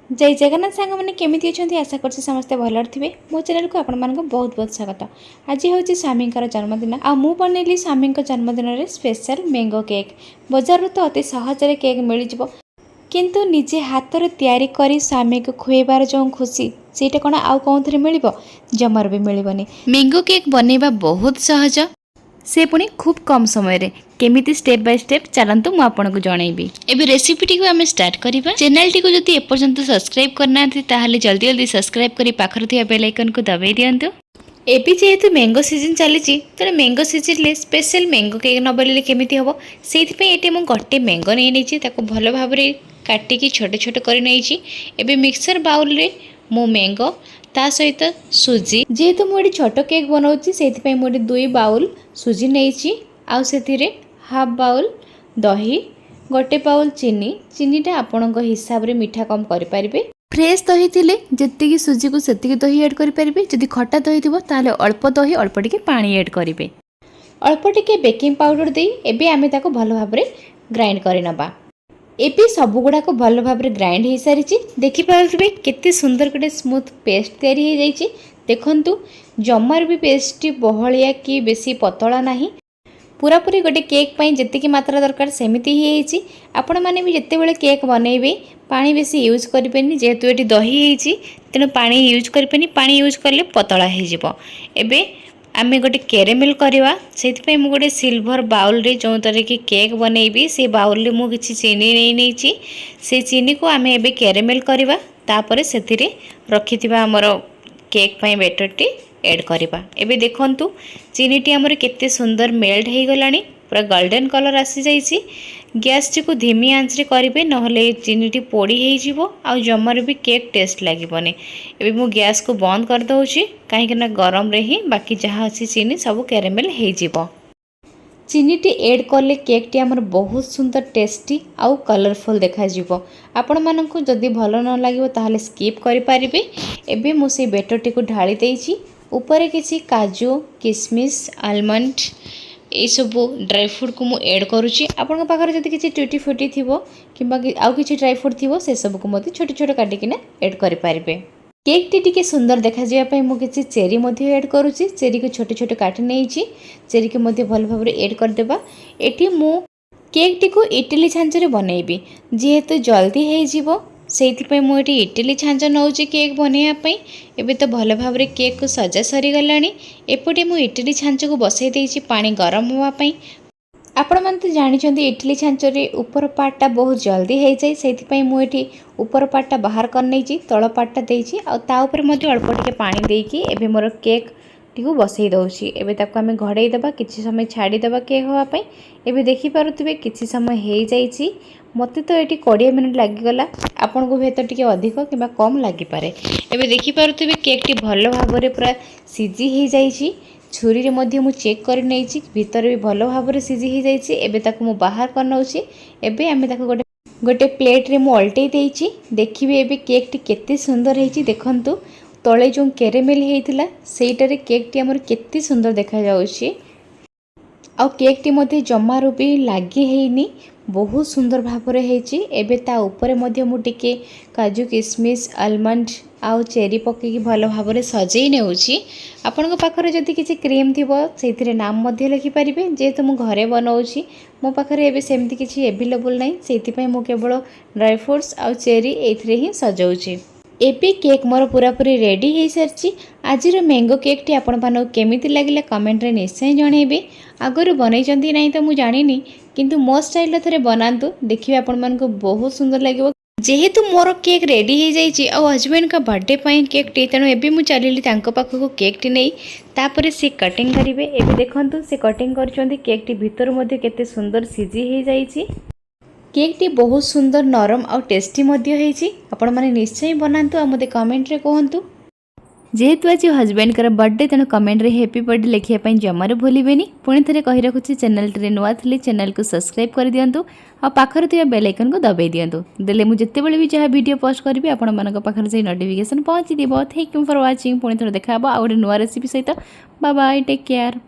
जय जगन्नाथ सांग मैंने केमी अच्छा आशा कर समस्ते भल थे मो चैनल को आपण बहुत बहुत स्वागत। आज हूँ स्वामी जन्मदिन आ मु बनैली स्वामी जन्मदिन में स्पेशल मैंगो केक। बजार तो अति सहजरे केक मिल जाव किंतु निजे हाथ तैयारी करी स्वामी को खुएबार जो खुशी सीटा कौन आउ कौन थे मिल जमार भी मिलबनी। मैंगो केक बनैबा बहुत सहज से पुणी खूब कम समय रे केमिति स्टेप बाय स्टेप चलतु मु आपको जनइबी। एबे रेसिपी टी को आम स्टार्ट करिबा। चैनल टी को जदि एपर्यंत सब्सक्राइब करना ताहले जल्दी जल्दी सब्सक्राइब करी पाखर थिया बेल आइकन को दबाई दियंतु। एबी जेहेतु मैंगो सीजन चली तेरे mango season special mango cake न बनले केमिति हबो सेइथि एटे मु गट्टे मैंगो नै नैछि ताको भलो भाबरे काटिकी छोट छोट कर नैछि। एबे मिक्सर बाउल रे मु मैंगो ता सहित सुजी जेहेतु मुझे छोट केक बनाऊँगी से मुझे 2 बाउल सुजी नहीं आउ से हाफ बाउल दही गोटे बाउल चीनीटा आपण हिसाब रे मीठा कम करें। फ्रेश दही थिले जेतिकी सुजी को सेतिकी दही ऐड करें। जदि खट्टा दही थी ताले अल्प दही अल्प टिके पानी ऐड करेंगे। अल्प टिके बेकिंग पाउडर दे एबे आमे ताको भलो भाबरे ग्राइंड करि नबा। एबे सब गुड़ा को भल भाव ग्राइंड हो सारी देखिपे केते सुंदर गोटे स्मूथ पेस्ट तैयारी हो जाइए। देखंतु जमार भी पेस्ट बहलिया कि बेसी पतला नहीं पूरा पूरी गोटे केक पई जेतिकी मात्रा दरकार सेमिति ही होइछि। आपण माने भी जेते बेले केक बनैबे पानी बेसी यूज करिपेनी जेहेतु एटी दही होइछि तेनु पानी यूज करिपेनी। पानी यूज करले पतला हो जिवो। एबे आमे गोटे कैरेमेल करवा से गोटे सिल्वर बाउल रे जो तरह की केक बनैबी से बाउल रे मु किछि चीनी नहीं से चीनी को आमे एबे कैरेमेल करवा तापर से रखिथिबा हमर केक पई बैटर टी ऐड करवा। एबे देखंतु चीनी टी हमर केते सुंदर मेल्ट हो गलानी पूरा गोल्डन कलर आसी जाइछि। गैस टी को धीमी आंच रे करिवे नहले चीनी टी पोड़ी हो जिवो आ जमार भी केक टेस्ट लागिबनी। एबे मु गैस को बंद कर दउछि काहे कि गरम रे ही बाकी जहाँ अच्छी चीनी सब कैरेमेल हो जिवो। चीनी टी ऐड करले केक टी हमर बहुत सुंदर टेस्टी आउ कलरफुल देखा जिवो। आपण मानकु जदि भलो न लागिवो ताहले स्किप करि परिबे। एबे मु से बैटर टी को ढाली देइछि ऊपर किछि काजू किशमिश आलमंड ये सब ड्राई फ्रूट को मुझे ऐड करुच्ची। आपण पाखर जदि किछि ट्यूटी फ्रूटी थिबो किबा आउ किछि ड्राई फ्रूट थिबो से सब को मते छोट छोट काटिकिना ऐड करि पारिबे। केक टी टिके सुंदर देखा जिया पई मु किछि चेरी मध्ये ऐड करुच्ची। चेरी को छोट छोट काटि नेइछि चेरी के मध्ये भल भाबरे ऐड कर देबा। एठी मु केक टी को इडली छांच रे बनैबी जेहेतु जल्दी हे जिवो से मुझे इडली छांच नौची केक बनैया पई। एबे तो भल भाबरे केक को सजा सरी गलानी। एपटे मु इडली छांच को बसई देइछि पानी गरम होवा पई। आपण मन तो जानिछंती इडली छांच रे ऊपर पार्टटा बहुत जल्दी हो जाए से मुझे ऊपर पार्टटा बाहर कर नैछि तळ पार्टटा देइछि आ ता ऊपर मध्ये अल्प टिके पानी देइकी एबे मोर केक टी बसई दउछि। एबे ताको आमे घड़ई देबा किछि समय छाड़ी देबा केक होवा पई। एबे देखि पारुथिबे किछि समय हे जाइछि मते तो एटी 20 मिनिट लागि गला आपन को भेतर टिके अधिक किबा कम लागि पारे। एबे देखि पारुथिबे केक टी भलो भाबरे पूरा सिजी हे जाइछि। छुरी रे मध्ये मु चेक कर नैछि भीतर भी भलो भाबरे सिजी हे जाइछि। एबे ताको मु बाहर कर नउछि। एबे आमे ताको गोटे प्लेट रे मु अल्टै देइछि। देखिबे एबे केक टी केते सुंदर हेछि। देखंतु तळे जो कैरेमेल हेइथिला सेइटारे केक टी हमर केते सुंदर देखा जाउछि आ केक टी मध्ये जमारू भी लागि हेइनी बहुत सुंदर भाबरे हेछि। एबे ता ऊपर मध्ये मु टिके काजू किशमिश आलमंड आउ चेरी पके की भलो भाबरे सजेई नेउछि। आपन को पाखरे जदि किछि क्रीम थिबो सेथिरे नाम मध्ये लिखि परिबे जेहेतु मु घरे बनाउछि मो पाखरे एबे सेमति किछि अवेलेबल नै सेति पई मु केवल ड्राई फ्रूट्स आउ चेरी एथिरे ही सजाउछि। एबे केक मोर पूरा पूरी रेडी हो सारी। आज मैंगो केक टी आपण मानक केमिति लागिला कमेंट रे निश्चय जनइबे। आगरु बनैचंती नहीं तो मु जानिनी किंतु मो स्टाइल थरे बनातु देखिबे आपण मानक बहुत सुंदर लागिवो। जेहेतु मोर केक रेडी हो जाइए आ हजबैंड का बर्थडे पाई केक टी तेणु एबे मु चलिली तांको पाखको केक टी नहीं तापरे से कटिंग करिवे। एबे देखंतु से कटिंग करचंती केक टी भीतर मध्ये केते सुंदर सिजी हो जाइए। केक टी बहुत सुंदर नरम और टेस्टी होइछि। आपण माने निश्चय बनातु आ मते कमेंट रे कहंतु। जेहेतु आज हजबैंड कर बर्थडे तेणु कमेंट रे हैप्पी बर्थडे लिखिया पई जमारे भूलिबेनी। पुणी थरे कहि रखुछि चैनल रे नुआ थले चैनल को सब्सक्राइब कर दियंतु आ पाखर थिया बेल आइकन को दबाई दियंतु देले मु जत्ते बेले भी जहा वीडियो पोस्ट करबी आपण मानक पाखर से नोटिफिकेशन पहुंची दिबो। Thank you for watching. पुणी थरे देखा हबो आ नुआ रेसिपी सहित। Bye bye take care.